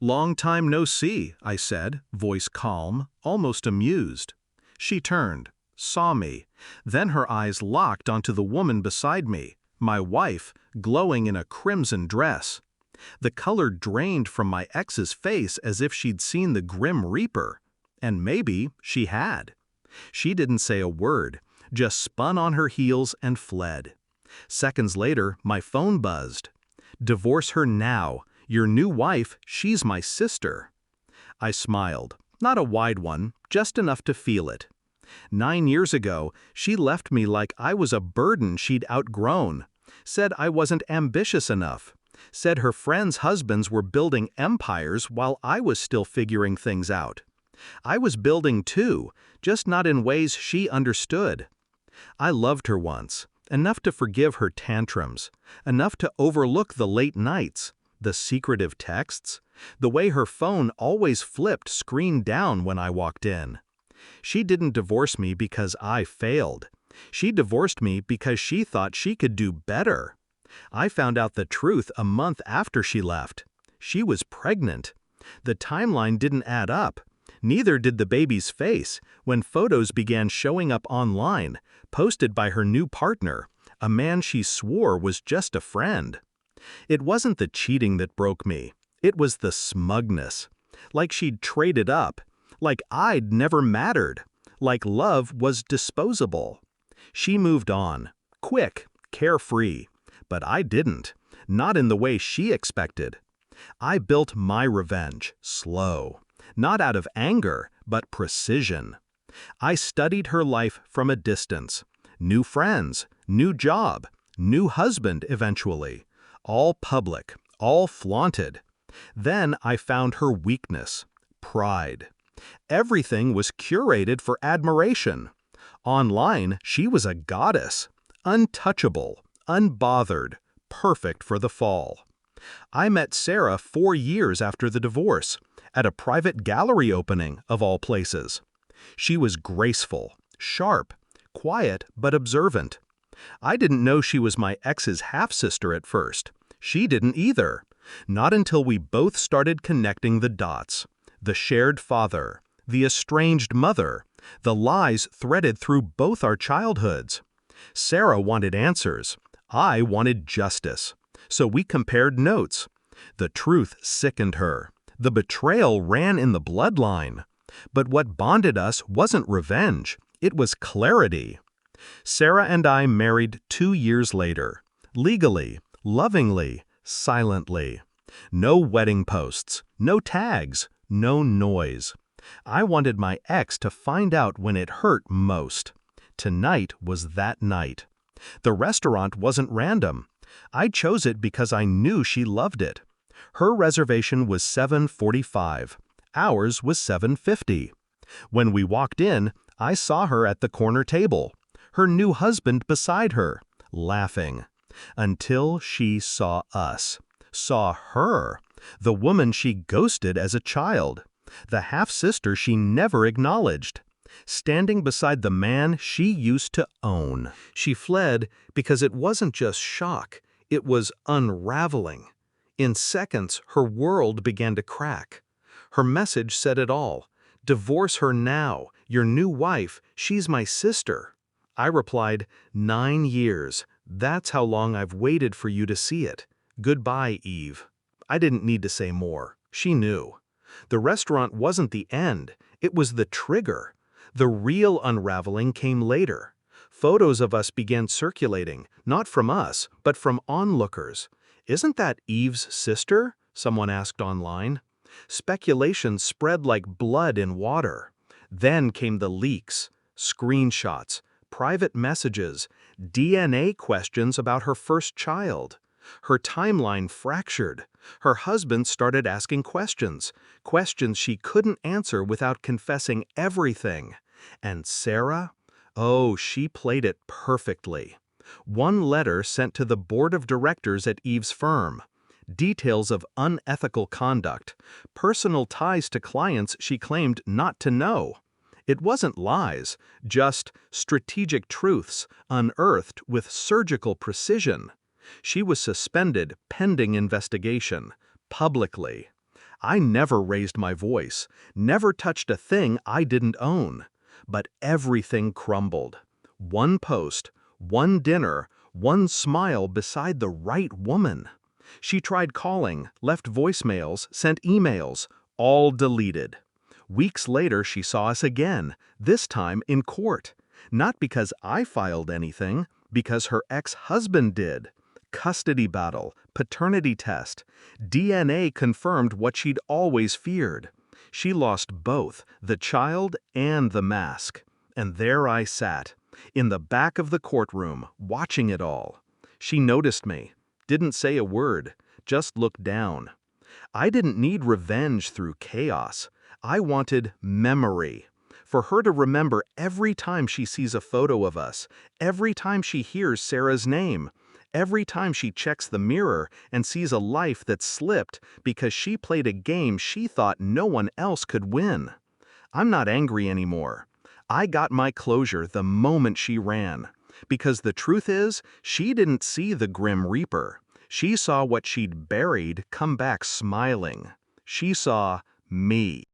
"Long time no see," I said, voice calm, almost amused. She turned, saw me, then her eyes locked onto the woman beside me, my wife, glowing in a crimson dress. The color drained from my ex's face as if she'd seen the Grim Reaper. And maybe she had. She didn't say a word, just spun on her heels and fled. Seconds later, my phone buzzed. "Divorce her now. Your new wife, she's my sister." I smiled, not a wide one, just enough to feel it. 9 years ago, she left me like I was a burden she'd outgrown, said I wasn't ambitious enough, said her friends' husbands were building empires while I was still figuring things out. I was building too, just not in ways she understood. I loved her once, enough to forgive her tantrums, enough to overlook the late nights, the secretive texts, the way her phone always flipped screen down when I walked in. She didn't divorce me because I failed. She divorced me because she thought she could do better. I found out the truth a month after she left. She was pregnant. The timeline didn't add up. Neither did the baby's face when photos began showing up online, posted by her new partner, a man she swore was just a friend. It wasn't the cheating that broke me. It was the smugness. Like she'd traded up. Like I'd never mattered. Like love was disposable. She moved on. Quick, carefree. But I didn't. Not in the way she expected. I built my revenge, slow. Not out of anger, but precision. I studied her life from a distance. New friends, new job, new husband eventually. All public, all flaunted. Then I found her weakness, pride. Everything was curated for admiration. Online, she was a goddess, untouchable, unbothered, perfect for the fall. I met Sarah 4 years after the divorce, at a private gallery opening, of all places. She was graceful, sharp, quiet but observant. I didn't know she was my ex's half-sister at first. She didn't either. Not until we both started connecting the dots. The shared father, the estranged mother, the lies threaded through both our childhoods. Sarah wanted answers. I wanted justice. So we compared notes. The truth sickened her. The betrayal ran in the bloodline. But what bonded us wasn't revenge. It was clarity. Sarah and I married 2 years later. Legally, lovingly, silently. No wedding posts, no tags, no noise. I wanted my ex to find out when it hurt most. Tonight was that night. The restaurant wasn't random. I chose it because I knew she loved it. Her reservation was 7:45. Ours was 7:50. When we walked in, I saw her at the corner table, her new husband beside her, laughing. Until she saw us. Saw her, the woman she ghosted as a child, the half-sister she never acknowledged, standing beside the man she used to own. She fled because it wasn't just shock, it was unraveling. In seconds, her world began to crack. Her message said it all. "Divorce her now. Your new wife, she's my sister." I replied, 9 years. That's how long I've waited for you to see it. Goodbye, Eve. I didn't need to say more. She knew. The restaurant wasn't the end. It was the trigger. The real unraveling came later. Photos of us began circulating, not from us, but from onlookers. "Isn't that Eve's sister?" someone asked online. Speculation spread like blood in water. Then came the leaks, screenshots, private messages, DNA questions about her first child. Her timeline fractured. Her husband started asking questions, questions she couldn't answer without confessing everything. And Sarah? Oh, she played it perfectly. One letter sent to the board of directors at Eve's firm. Details of unethical conduct, personal ties to clients she claimed not to know. It wasn't lies, just strategic truths unearthed with surgical precision. She was suspended pending investigation, publicly. I never raised my voice, never touched a thing I didn't own. But everything crumbled. One post, one dinner, one smile beside the right woman. She tried calling, left voicemails, sent emails, all deleted. Weeks later, she saw us again, this time in court. Not because I filed anything, because her ex-husband did. Custody battle, paternity test. DNA confirmed what she'd always feared. She lost both, the child and the mask. And there I sat, in the back of the courtroom, watching it all. She noticed me, didn't say a word, just looked down. I didn't need revenge through chaos. I wanted memory. For her to remember every time she sees a photo of us, every time she hears Sarah's name, every time she checks the mirror and sees a life that slipped because she played a game she thought no one else could win. I'm not angry anymore. I got my closure the moment she ran. Because the truth is, she didn't see the Grim Reaper. She saw what she'd buried come back smiling. She saw me.